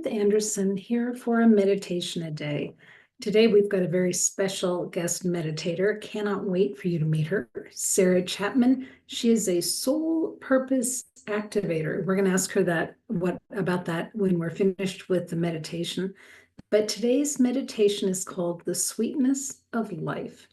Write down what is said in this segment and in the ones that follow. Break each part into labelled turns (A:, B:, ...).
A: Anderson here for a meditation a day. Today we've got a very special guest meditator. Cannot wait for you to meet her, Sarrah Chapman. She is a Soul Purpose Activator. We're going to ask her about that when we're finished with the meditation. But today's meditation is called The Sweetness of Life.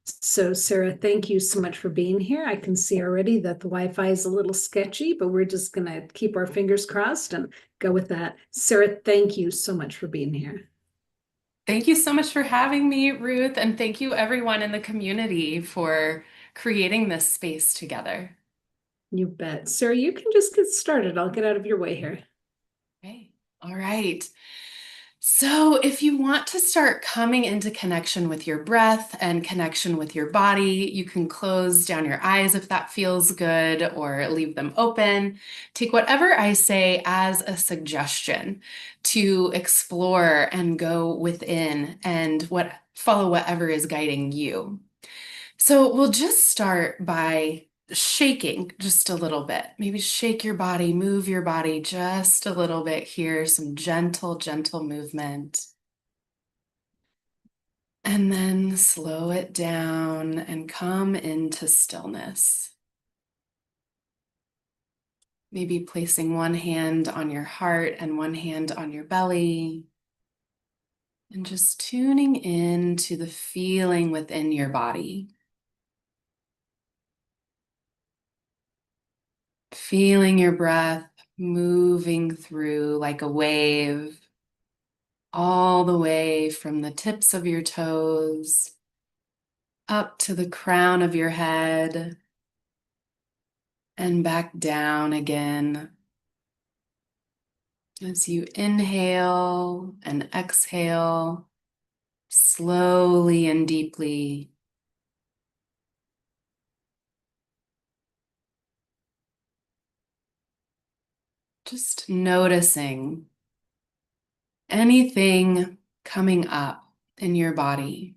A: So, Sarrah, thank you so much for being here. I can see already that the Wi-Fi is a little sketchy, but we're just going to keep our fingers crossed and go with that. Sarrah, thank you so much for being here.
B: Thank you so much for having me, Ruth, and thank you everyone in the community for creating this space together.
A: You bet. Sarrah, you can just get started. I'll get out of your way here.
B: Okay. All right. So if you want to start coming into connection with your breath and connection with your body, you can close down your eyes if that feels good or leave them open. Take whatever I say as a suggestion to explore and go within and follow whatever is guiding you. So we'll just start by shaking just a little bit. Maybe shake your body, move your body just a little bit here, some gentle, gentle movement. And then slow it down and come into stillness. Maybe placing one hand on your heart and one hand on your belly. And just tuning in to the feeling within your body. Feeling your breath moving through like a wave, all the way from the tips of your toes up to the crown of your head and back down again. As you inhale and exhale slowly and deeply. Just noticing anything coming up in your body.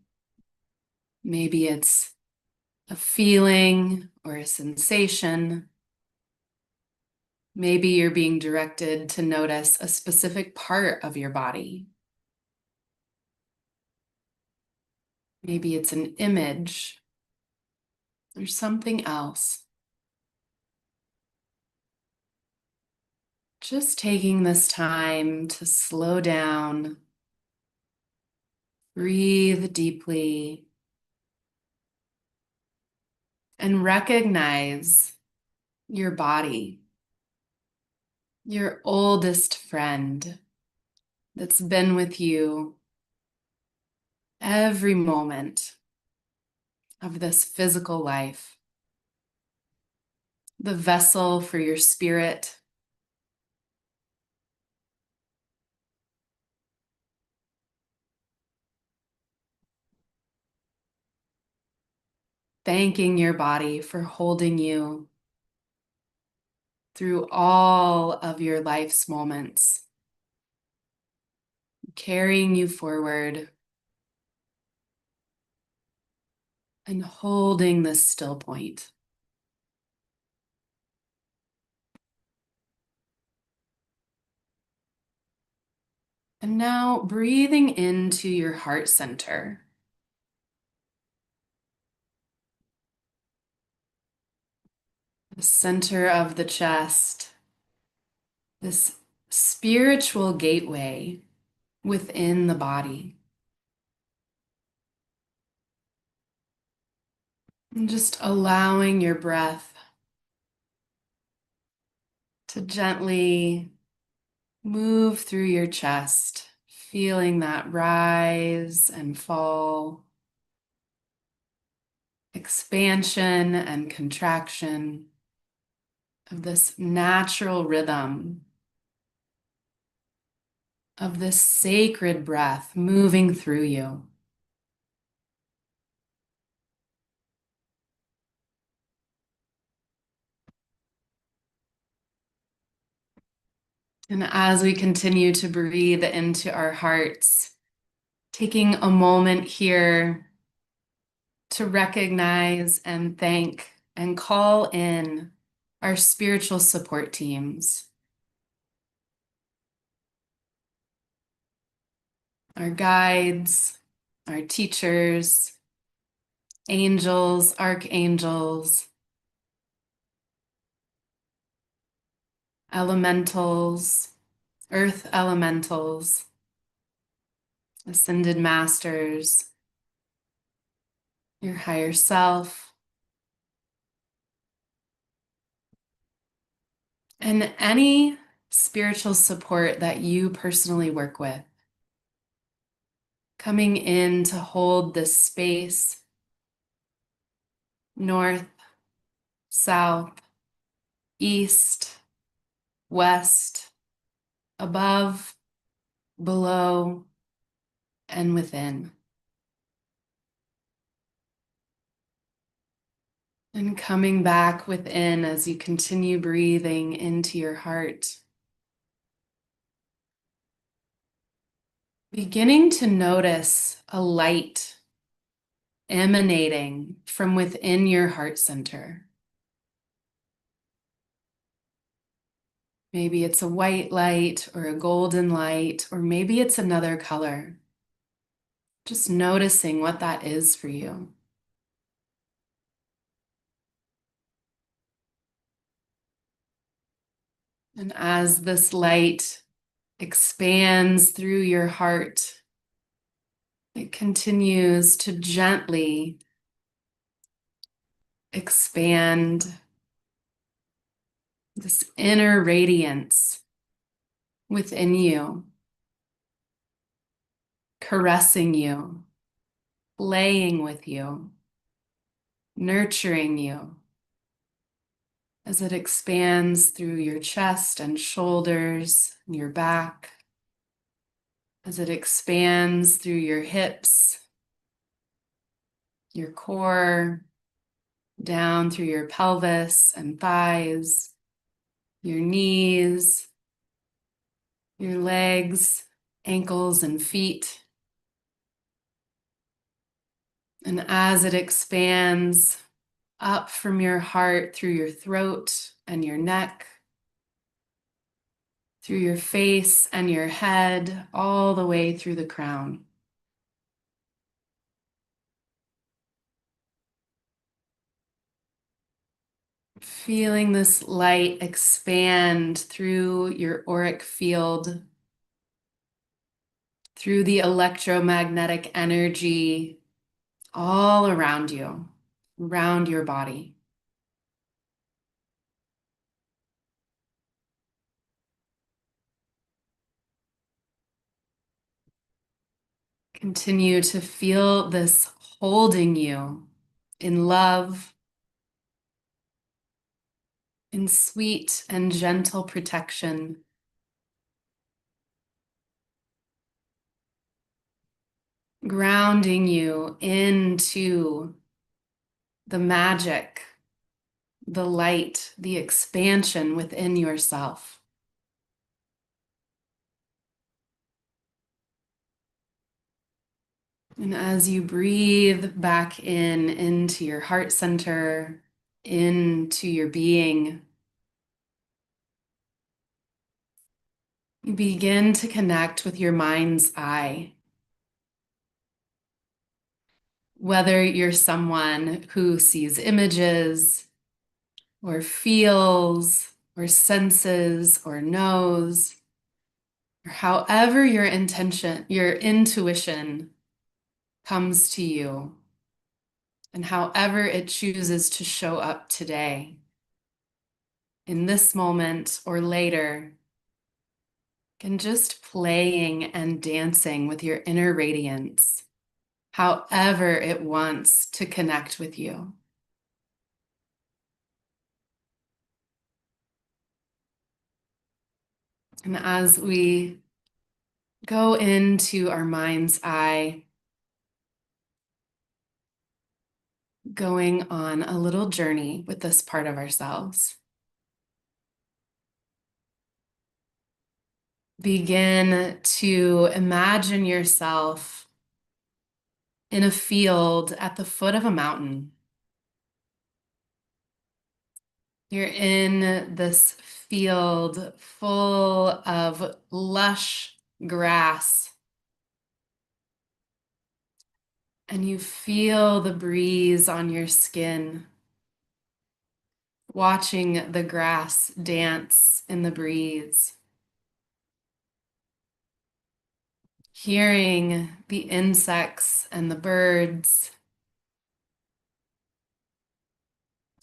B: Maybe it's a feeling or a sensation. Maybe you're being directed to notice a specific part of your body. Maybe it's an image or something else. Just taking this time to slow down, breathe deeply, and recognize your body, your oldest friend that's been with you every moment of this physical life, the vessel for your spirit. Thanking your body for holding you through all of your life's moments, carrying you forward and holding this still point. And now breathing into your heart center. The center of the chest, this spiritual gateway within the body. And just allowing your breath to gently move through your chest, feeling that rise and fall, expansion and contraction of this natural rhythm, of this sacred breath moving through you. And as we continue to breathe into our hearts, taking a moment here to recognize and thank and call in our spiritual support teams. our guides, our teachers, angels, archangels, elementals, earth elementals, ascended masters, your higher self, and any spiritual support that you personally work with. Coming in to hold this space, north, south, east, west, above, below, and within. And coming back within as you continue breathing into your heart. Beginning to notice a light emanating from within your heart center. Maybe it's a white light or a golden light, or maybe it's another color. Just noticing what that is for you. And as this light expands through your heart, it continues to gently expand this inner radiance within you, caressing you, playing with you, nurturing you as it expands through your chest and shoulders and your back, as it expands through your hips, your core, down through your pelvis and thighs, your knees, your legs, ankles, and feet. And as it expands up from your heart through your throat and your neck, through your face and your head, all the way through the crown. Feeling this light expand through your auric field, through the electromagnetic energy all around you, around your body. Continue to feel this holding you in love, in sweet and gentle protection. Grounding you into the magic, the light, the expansion within yourself. And as you breathe back in into your heart center, into your being, you begin to connect with your mind's eye. Whether you're someone who sees images or feels or senses or knows, or however your intuition comes to you, and however it chooses to show up today, in this moment or later, and just playing and dancing with your inner radiance, however it wants to connect with you. And as we go into our mind's eye, going on a little journey with this part of ourselves, begin to imagine yourself in a field at the foot of a mountain. You're in this field full of lush grass, And you feel the breeze on your skin, watching the grass dance in the breeze, hearing the insects and the birds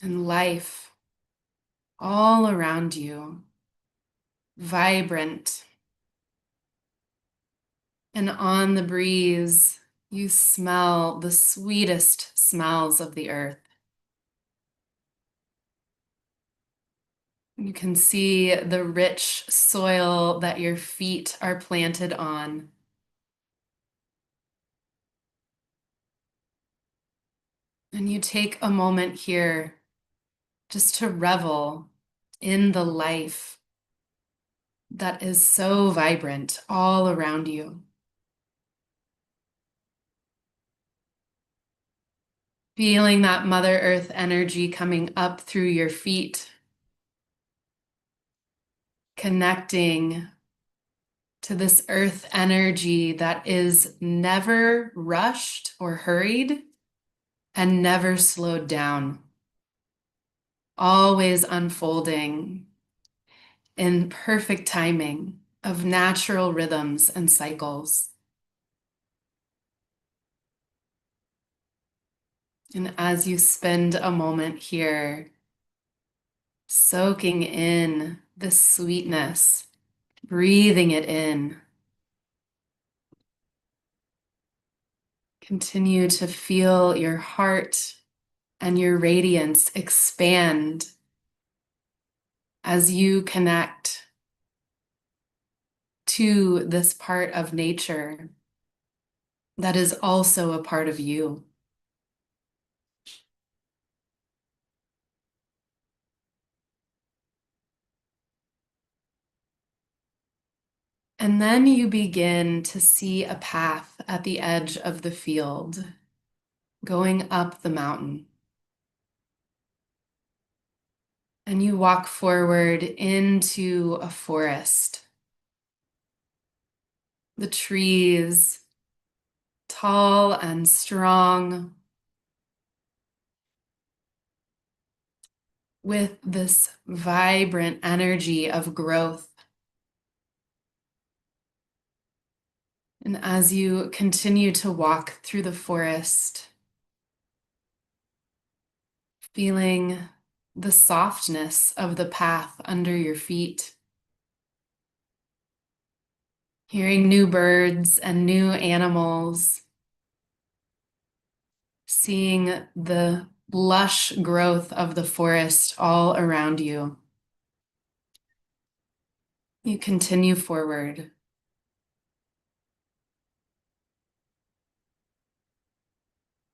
B: and life all around you, vibrant. And on the breeze, you smell the sweetest smells of the earth. You can see the rich soil that your feet are planted on. And you take a moment here just to revel in the life that is so vibrant all around you. Feeling that Mother Earth energy coming up through your feet, connecting to this earth energy that is never rushed or hurried and never slowed down, always unfolding in perfect timing of natural rhythms and cycles. And as you spend a moment here, soaking in the sweetness, breathing it in, continue to feel your heart and your radiance expand as you connect to this part of nature that is also a part of you. And then you begin to see a path at the edge of the field going up the mountain. And you walk forward into a forest. The trees, tall and strong, with this vibrant energy of growth. And as you continue to walk through the forest, feeling the softness of the path under your feet, hearing new birds and new animals, seeing the lush growth of the forest all around you. You continue forward.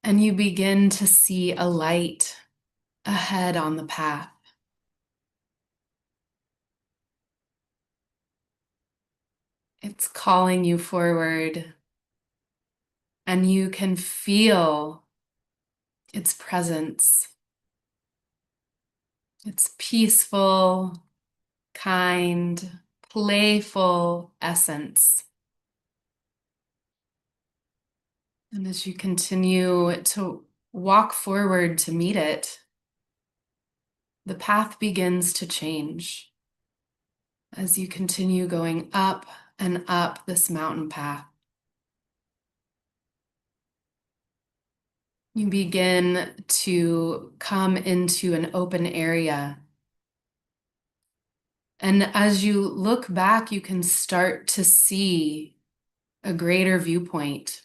B: And you begin to see a light ahead on the path. It's calling you forward, and you can feel its presence. Its peaceful, kind, playful essence. And as you continue to walk forward to meet it, the path begins to change as you continue going up and up this mountain path. You begin to come into an open area. And as you look back, you can start to see a greater viewpoint.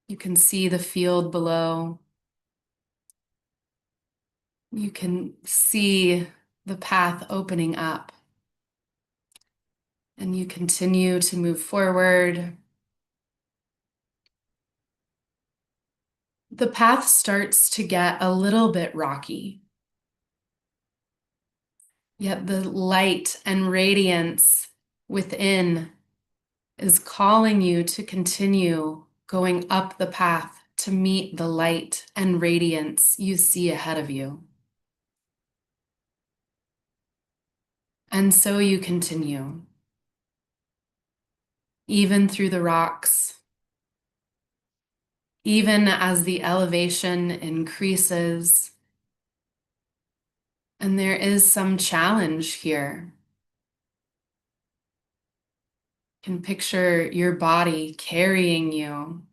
B: You can see the field below. You can see the path opening up. And you continue to move forward. The path starts to get a little bit rocky. Yet the light and radiance within is calling you to continue going up the path to meet the light and radiance you see ahead of you. And so you continue, even through the rocks, even as the elevation increases. And there is some challenge here. You can picture your body carrying you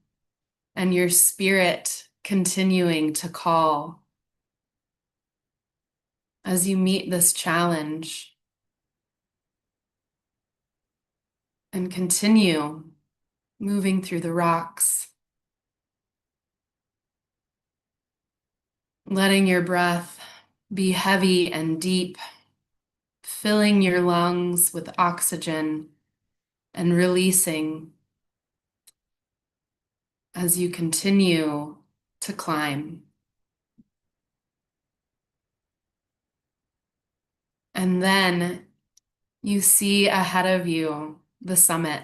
B: and your spirit continuing to call as you meet this challenge and continue moving through the rocks, letting your breath be heavy and deep, filling your lungs with oxygen and releasing as you continue to climb. And then you see ahead of you the summit.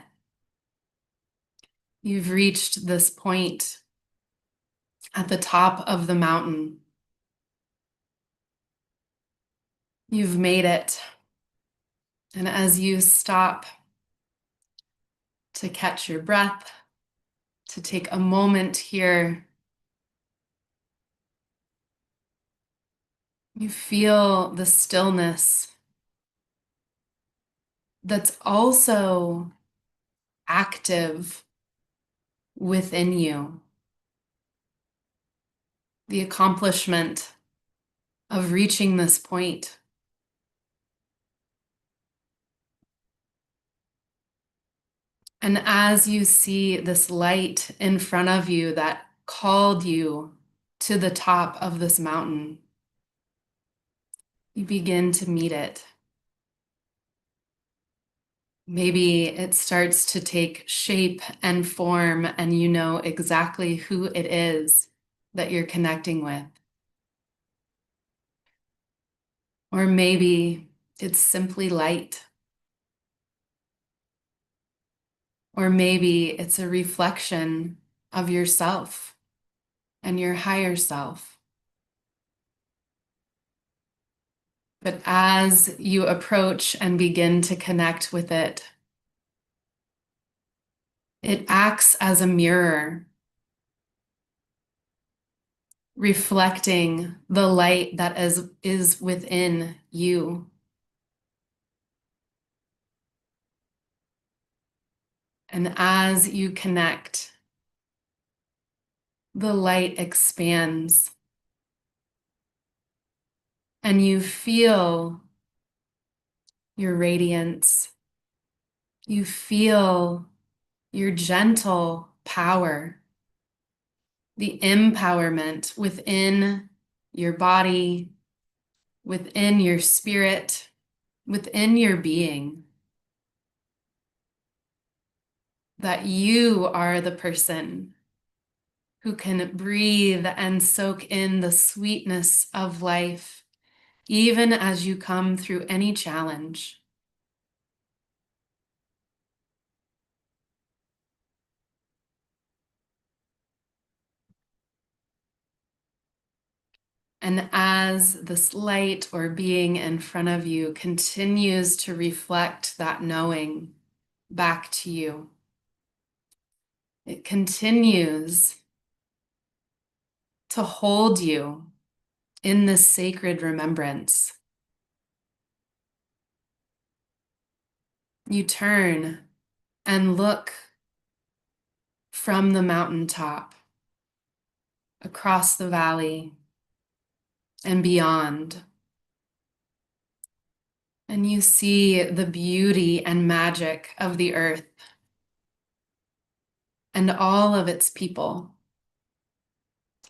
B: You've reached this point at the top of the mountain. You've made it. And as you stop to catch your breath, to take a moment here, you feel the stillness that's also active within you. The accomplishment of reaching this point. And as you see this light in front of you that called you to the top of this mountain, you begin to meet it. Maybe it starts to take shape and form, and you know exactly who it is that you're connecting with. Or maybe it's simply light. Or maybe it's a reflection of yourself and your higher self. But as you approach and begin to connect with it, it acts as a mirror, reflecting the light that is within you. And as you connect, the light expands and you feel your radiance. You feel your gentle power, the empowerment within your body, within your spirit, within your being. That you are the person who can breathe and soak in the sweetness of life, even as you come through any challenge. And as this light or being in front of you continues to reflect that knowing back to you, it continues to hold you in this sacred remembrance. You turn and look from the mountaintop across the valley and beyond. And you see the beauty and magic of the earth and all of its people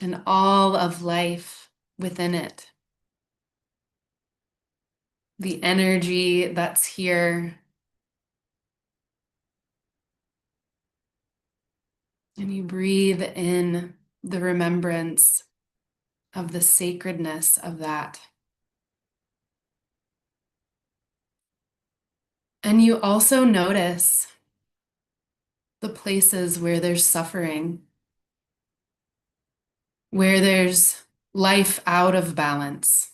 B: and all of life within it. The energy that's here. And you breathe in the remembrance of the sacredness of that. And you also notice the places where there's suffering, where there's life out of balance.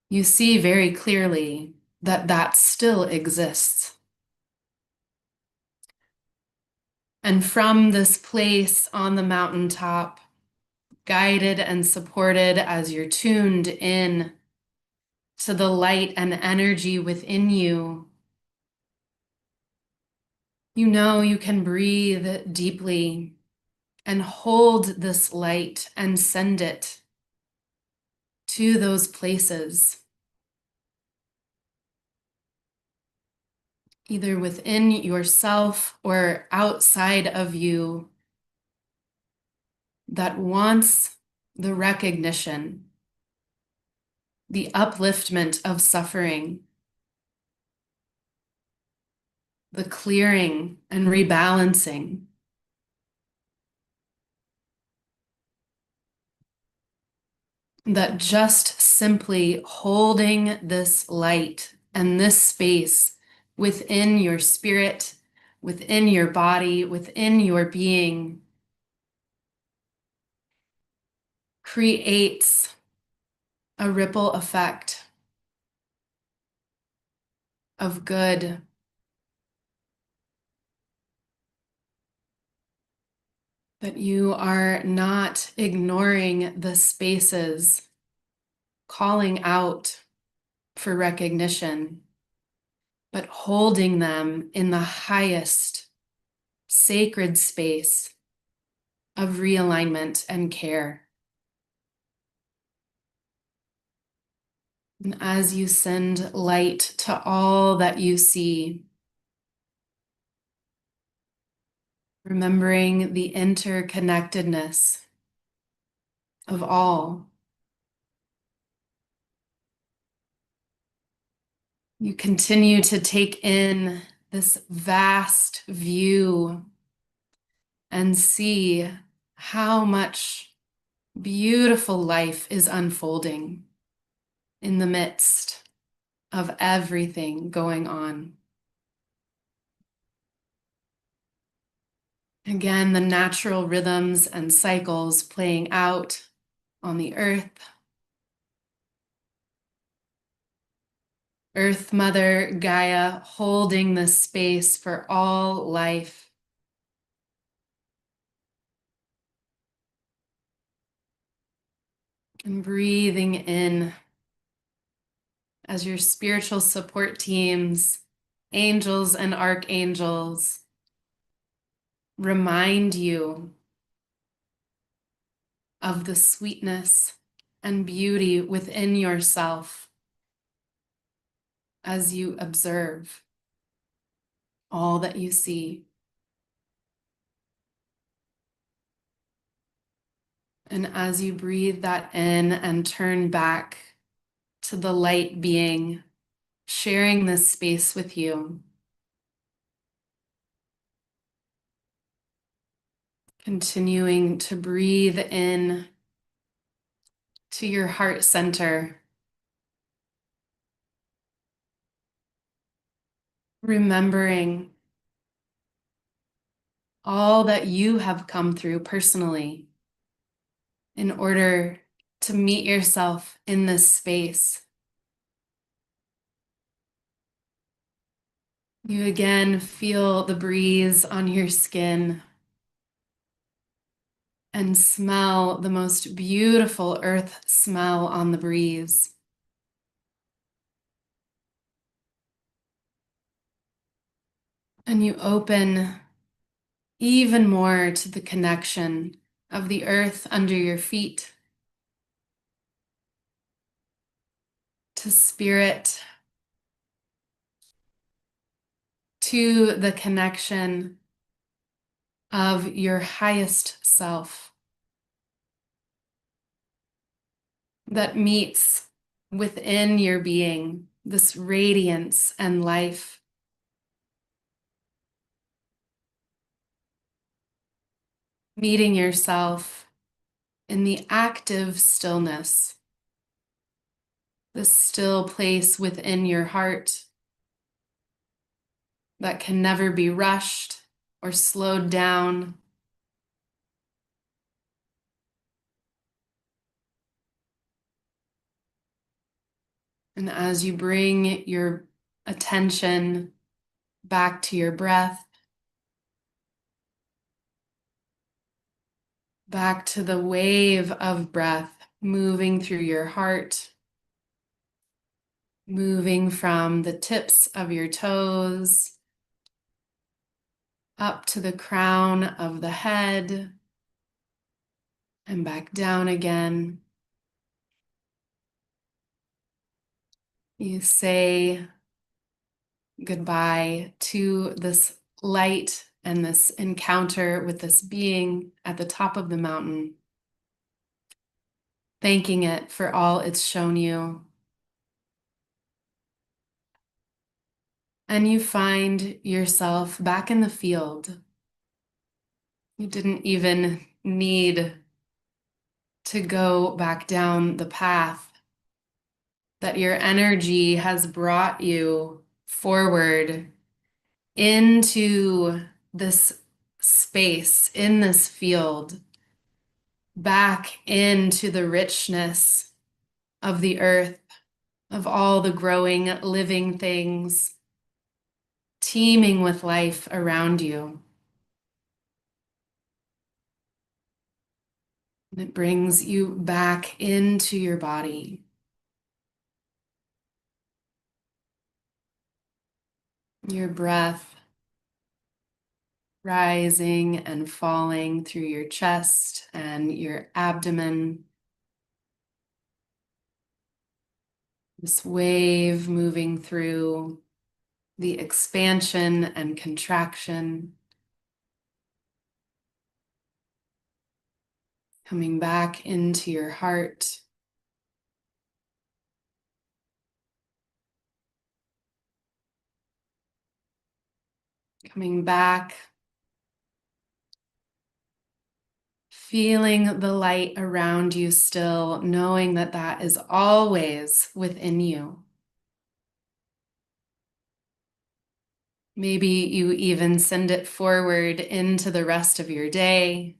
B: You see very clearly that that still exists. And from this place on the mountaintop, guided and supported as you're tuned in to the light and energy within you, you know you can breathe deeply and hold this light and send it to those places, either within yourself or outside of you, that wants the recognition, the upliftment of suffering, the clearing and rebalancing. That just simply holding this light and this space within your spirit, within your body, within your being creates a ripple effect of good. That you are not ignoring the spaces, calling out for recognition, but holding them in the highest sacred space of realignment and care. And as you send light to all that you see, remembering the interconnectedness of all, you continue to take in this vast view and see how much beautiful life is unfolding in the midst of everything going on. Again, the natural rhythms and cycles playing out on the earth. Earth Mother Gaia holding the space for all life. And breathing in as your spiritual support teams, angels and archangels, remind you of the sweetness and beauty within yourself as you observe all that you see. And as you breathe that in and turn back to the light being sharing this space with you, continuing to breathe in to your heart center, remembering all that you have come through personally in order to meet yourself in this space. You again feel the breeze on your skin and smell the most beautiful earth smell on the breeze. And you open even more to the connection of the earth under your feet, to spirit, to the connection of your highest self that meets within your being this radiance and life. Meeting yourself in the active stillness, the still place within your heart that can never be rushed or slowed down. And as you bring your attention back to your breath, back to the wave of breath moving through your heart, moving from the tips of your toes up to the crown of the head and back down again. You say goodbye to this light and this encounter with this being at the top of the mountain, thanking it for all it's shown you. And you find yourself back in the field. You didn't even need to go back down the path that your energy has brought you forward into this space, in this field, back into the richness of the earth, of all the growing, living things teeming with life around you. And it brings you back into your body. Your breath rising and falling through your chest and your abdomen. This wave moving through the expansion and contraction. Coming back into your heart. Coming back. Feeling the light around you still, knowing that that is always within you. Maybe you even send it forward into the rest of your day.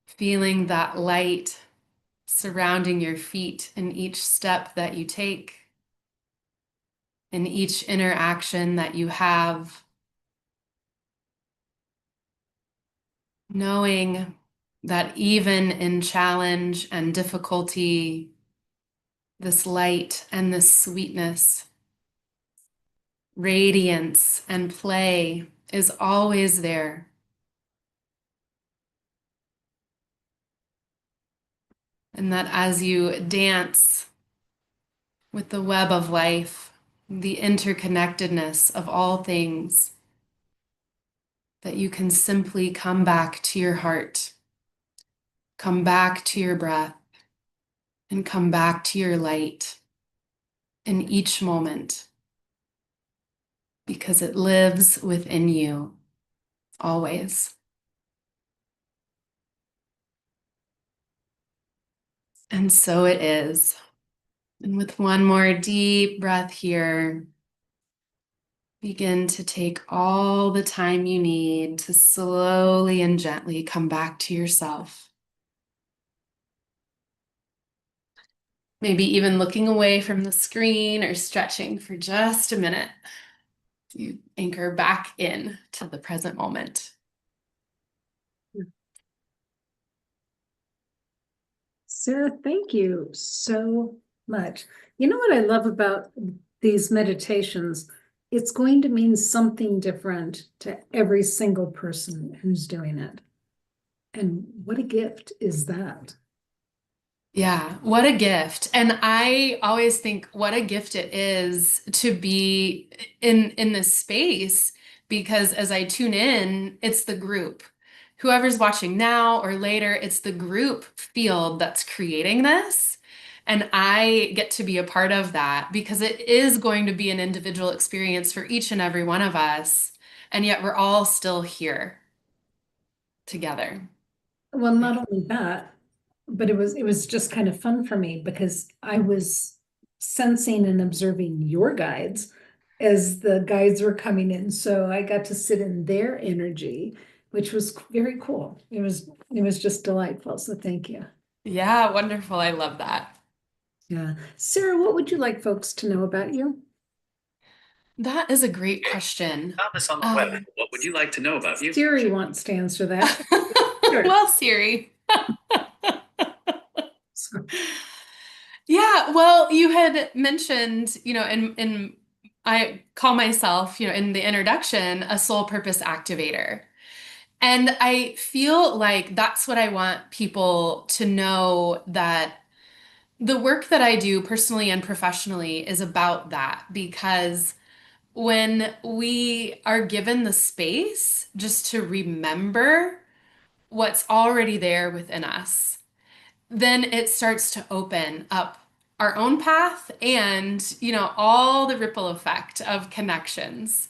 B: Feeling that light surrounding your feet in each step that you take, in each interaction that you have. Knowing that even in challenge and difficulty, this light and this sweetness, radiance and play is always there. And that as you dance with the web of life, the interconnectedness of all things, that you can simply come back to your heart, come back to your breath, and come back to your light in each moment, because it lives within you always. And so it is. And with one more deep breath here, begin to take all the time you need to slowly and gently come back to yourself. Maybe even looking away from the screen or stretching for just a minute. You anchor back in to the present moment.
A: Sarah, thank you so much. You know what I love about these meditations? It's going to mean something different to every single person who's doing it. And what a gift is that?
B: Yeah, what a gift. And I always think what a gift it is to be in this space, because as I tune in, it's the group. Whoever's watching now or later, it's the group field that's creating this. And I get to be a part of that because it is going to be an individual experience for each and every one of us. And yet we're all still here together.
A: Well, not only that, but it was just kind of fun for me because I was sensing and observing your guides as the guides were coming in. So I got to sit in their energy, which was very cool. It was just delightful. So thank you.
B: Yeah, wonderful. I love that.
A: Yeah. Sarah, what would you like folks to know about you?
B: That is a great question.
C: Found this on the web. What would you like to know about you?
A: Siri wants to answer that. Sure.
B: Well, Siri.
A: So,
B: Yeah, well, you had mentioned, in I call myself, in the introduction, a soul purpose activator. And I feel like that's what I want people to know, that the work that I do personally and professionally is about that, because when we are given the space just to remember what's already there within us, then it starts to open up our own path and, all the ripple effect of connections.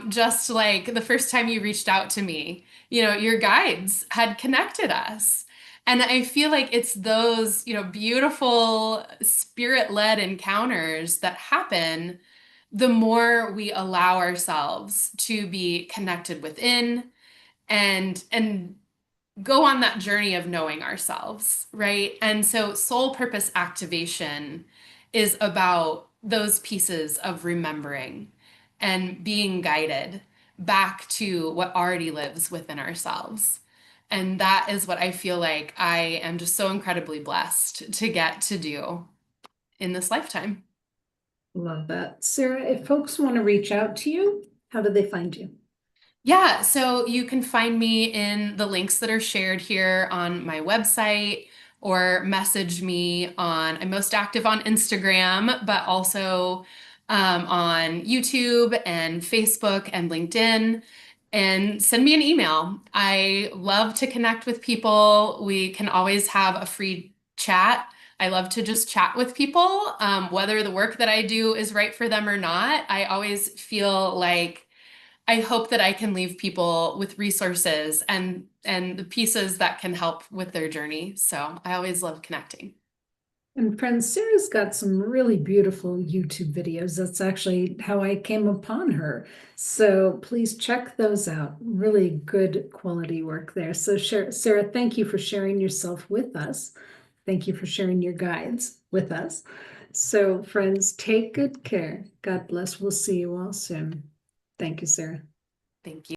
B: Just like the first time you reached out to me, your guides had connected us. And I feel like it's those, beautiful spirit-led encounters that happen the more we allow ourselves to be connected within and go on that journey of knowing ourselves, right? And so soul purpose activation is about those pieces of remembering and being guided back to what already lives within ourselves. And that is what I feel like I am just so incredibly blessed to get to do in this lifetime.
A: love that. Sarah, if folks want to reach out to you, how do they find you?
B: Yeah, so you can find me in the links that are shared here on my website, or message me I'm most active on Instagram, but also on YouTube and Facebook and LinkedIn. And send me an email. I love to connect with people. We can always have a free chat. I love to just chat with people, whether the work that I do is right for them or not. I always feel like I hope that I can leave people with resources and the pieces that can help with their journey. So I always love connecting.
A: And friends, Sarah's got some really beautiful YouTube videos. That's actually how I came upon her. So please check those out. Really good quality work there. So Sarah, thank you for sharing yourself with us. Thank you for sharing your guides with us. So friends, take good care. God bless. We'll see you all soon. Thank you, Sarah.
B: Thank you.